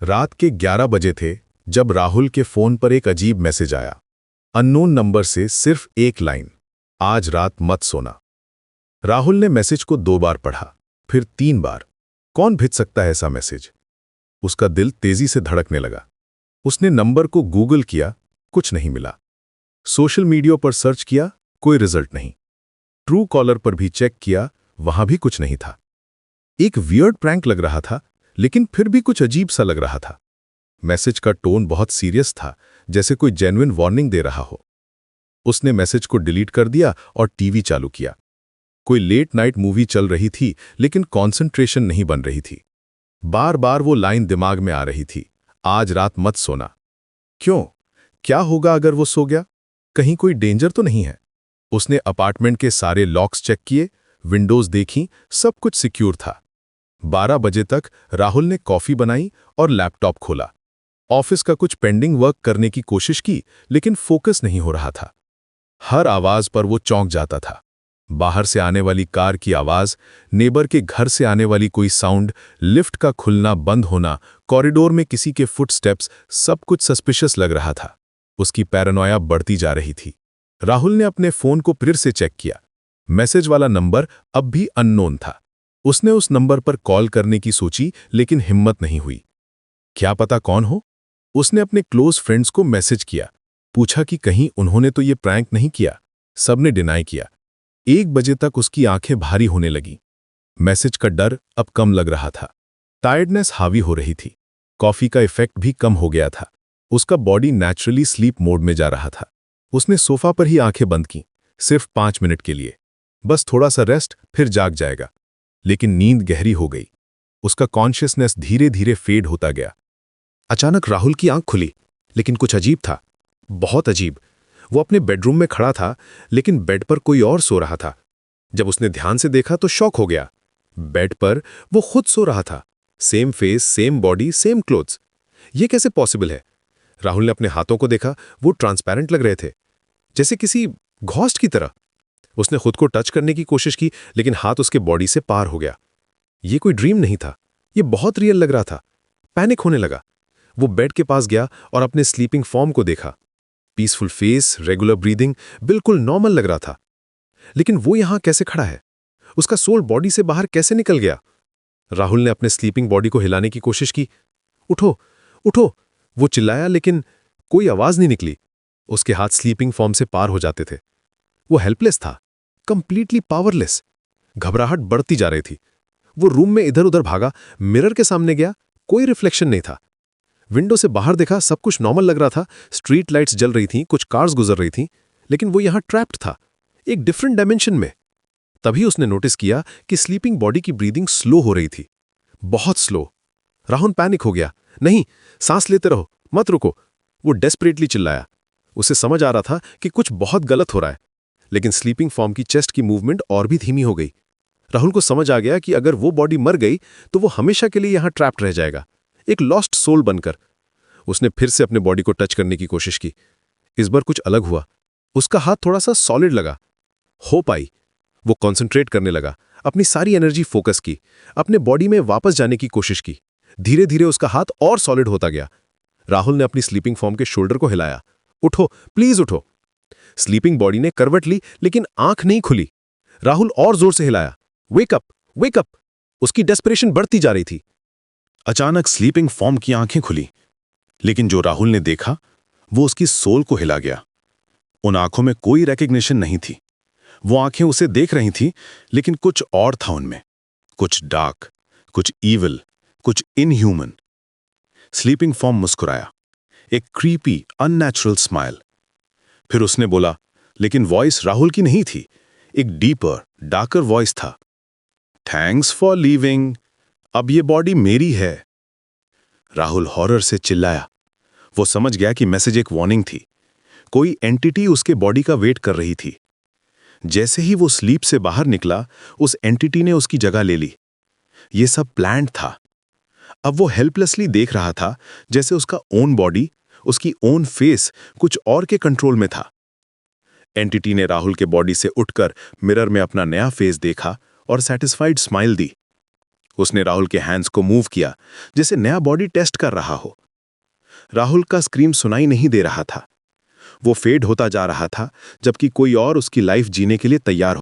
रात के 11 बजे थे जब राहुल के फोन पर एक अजीब मैसेज आया। अननोन नंबर से सिर्फ एक लाइन, आज रात मत सोना। राहुल ने मैसेज को 2 बार पढ़ा, फिर 3 बार। कौन भेज सकता है ऐसा मैसेज? उसका दिल तेजी से धड़कने लगा। उसने नंबर को गूगल किया, कुछ नहीं मिला। सोशल मीडिया पर सर्च किया, कोई रिजल्ट नहीं। ट्रू कॉलर पर भी चेक किया, वहां भी कुछ नहीं था। एक वियर्ड प्रैंक लग रहा था, लेकिन फिर भी कुछ अजीब सा लग रहा था। मैसेज का टोन बहुत सीरियस था, जैसे कोई जेन्युइन वार्निंग दे रहा हो। उसने मैसेज को डिलीट कर दिया और टीवी चालू किया। कोई लेट नाइट मूवी चल रही थी, लेकिन कंसंट्रेशन नहीं बन रही थी। बार बार वो लाइन दिमाग में आ रही थी, आज रात मत सोना। क्यों? क्या होगा अगर वो सो गया? कहीं कोई डेंजर तो नहीं है? उसने अपार्टमेंट के सारे लॉक्स चेक किए, विंडोज देखी, सब कुछ सिक्योर था। 12 बजे तक राहुल ने कॉफी बनाई और लैपटॉप खोला। ऑफिस का कुछ पेंडिंग वर्क करने की कोशिश की, लेकिन फोकस नहीं हो रहा था। हर आवाज पर वो चौंक जाता था। बाहर से आने वाली कार की आवाज, नेबर के घर से आने वाली कोई साउंड, लिफ्ट का खुलना बंद होना, कॉरिडोर में किसी के फुटस्टेप्स, सब कुछ सस्पिशियस लग रहा था। उसकी पैरानोया बढ़ती जा रही थी। राहुल ने अपने फोन को फिर से चेक किया। मैसेज वाला नंबर अब भी अननोन था। उसने उस नंबर पर कॉल करने की सोची, लेकिन हिम्मत नहीं हुई। क्या पता कौन हो? उसने अपने क्लोज फ्रेंड्स को मैसेज किया, पूछा कि कहीं उन्होंने तो ये प्रैंक नहीं किया। सबने डिनाई किया। 1 बजे तक उसकी आंखें भारी होने लगी। मैसेज का डर अब कम लग रहा था। टायर्डनेस हावी हो रही थी। कॉफी का इफेक्ट भी कम हो गया था। उसका बॉडी नेचुरली स्लीप मोड में जा रहा था। उसने सोफा पर ही आंखें बंद की, सिर्फ 5 मिनट के लिए। बस थोड़ा सा रेस्ट, फिर जाग जाएगा। लेकिन नींद गहरी हो गई। उसका कॉन्शियसनेस धीरे धीरे फेड होता गया। अचानक राहुल की आंख खुली, लेकिन कुछ अजीब था, बहुत अजीब। वो अपने बेडरूम में खड़ा था, लेकिन बेड पर कोई और सो रहा था। जब उसने ध्यान से देखा तो शॉक हो गया। बेड पर वो खुद सो रहा था। Same face, same body, same clothes. ये कैसे पॉसिबल है? राहुल ने अपने हाथों को देखा, वो ट्रांसपेरेंट लग रहे थे, जैसे किसी घोस्ट की तरह। उसने खुद को टच करने की कोशिश की, लेकिन हाथ उसके बॉडी से पार हो गया। ये कोई ड्रीम नहीं था, ये बहुत रियल लग रहा था। पैनिक होने लगा। वो बेड के पास गया और अपने स्लीपिंग फॉर्म को देखा। पीसफुल फेस, रेगुलर ब्रीदिंग, बिल्कुल नॉर्मल लग रहा था। लेकिन वो यहां कैसे खड़ा है? उसका सोल बॉडी से बाहर कैसे निकल गया? राहुल ने अपने स्लीपिंग बॉडी को हिलाने की कोशिश की। उठो, उठो, वो चिल्लाया, लेकिन कोई आवाज नहीं निकली। उसके हाथ स्लीपिंग फॉर्म से पार हो जाते थे। वो हेल्पलेस था, कंप्लीटली पावरलेस। घबराहट बढ़ती जा रही थी। वो रूम में इधर उधर भागा, मिरर के सामने गया, कोई रिफ्लेक्शन नहीं था। विंडो से बाहर देखा, सब कुछ नॉर्मल लग रहा था। स्ट्रीट लाइट्स जल रही थीं, कुछ कार्स गुजर रही थीं, लेकिन वो यहां ट्रैप्ड था, एक डिफरेंट डायमेंशन में। तभी उसने नोटिस किया कि स्लीपिंग बॉडी की ब्रीदिंग स्लो हो रही थी, बहुत स्लो। राहुल पैनिक हो गया। नहीं, सांस लेते रहो, मत रुको, वो डेस्परेटली चिल्लाया। उसे समझ आ रहा था कि कुछ बहुत गलत हो रहा है, लेकिन स्लीपिंग फॉर्म की चेस्ट की मूवमेंट और भी धीमी हो गई। राहुल को समझ आ गया कि अगर वो बॉडी मर गई तो वो हमेशा के लिए यहां ट्रैप्ड रह जाएगा, एक लॉस्ट सोल बनकर। उसने फिर से अपने बॉडी को टच करने की कोशिश की। इस बार कुछ अलग हुआ। उसका हाथ थोड़ा सा सॉलिड लगा, हो पाई। वो कॉन्सेंट्रेट करने लगा, अपनी सारी एनर्जी फोकस की, अपने बॉडी में वापस जाने की कोशिश की। धीरे धीरे उसका हाथ और सॉलिड होता गया। राहुल ने अपनी स्लीपिंग फॉर्म के शोल्डर को हिलाया। उठो, प्लीज उठो। स्लीपिंग बॉडी ने करवट ली, लेकिन आंख नहीं खुली। राहुल और जोर से हिलाया, वेक अप, वेक अप। उसकी डेस्परेशन बढ़ती जा रही थी। अचानक स्लीपिंग फॉर्म की आंखें खुली, लेकिन जो राहुल ने देखा वो उसकी सोल को हिला गया। उन आंखों में कोई रिकॉग्निशन नहीं थी। वो आंखें उसे देख रही थीं, लेकिन कुछ और था उनमें, कुछ डार्क, कुछ ईविल, कुछ इनह्यूमन। स्लीपिंग फॉर्म मुस्कुराया, एक क्रीपी अननेचुरल स्माइल। फिर उसने बोला, लेकिन वॉइस राहुल की नहीं थी, एक डीपर, डार्कर वॉइस था। थैंक्स फॉर लीविंग, अब ये बॉडी मेरी है। राहुल हॉरर से चिल्लाया। वो समझ गया कि मैसेज एक वार्निंग थी। कोई एंटिटी उसके बॉडी का वेट कर रही थी। जैसे ही वो स्लीप से बाहर निकला, उस एंटिटी ने उसकी जगह ले ली। ये सब प्लान्ड था। अब वो हेल्पलेसली देख रहा था, जैसे उसका ओन बॉडी, उसकी ओन फेस कुछ और के कंट्रोल में था। एंटिटी ने राहुल के बॉडी से उठकर मिरर में अपना नया फेस देखा और सैटिस्फाइड स्माइल दी। उसने राहुल के हैंड्स को मूव किया, जैसे नया बॉडी टेस्ट कर रहा हो। राहुल का स्क्रीम सुनाई नहीं दे रहा था। वो फेड होता जा रहा था, जबकि कोई और उसकी लाइफ जीने के लिए तैयार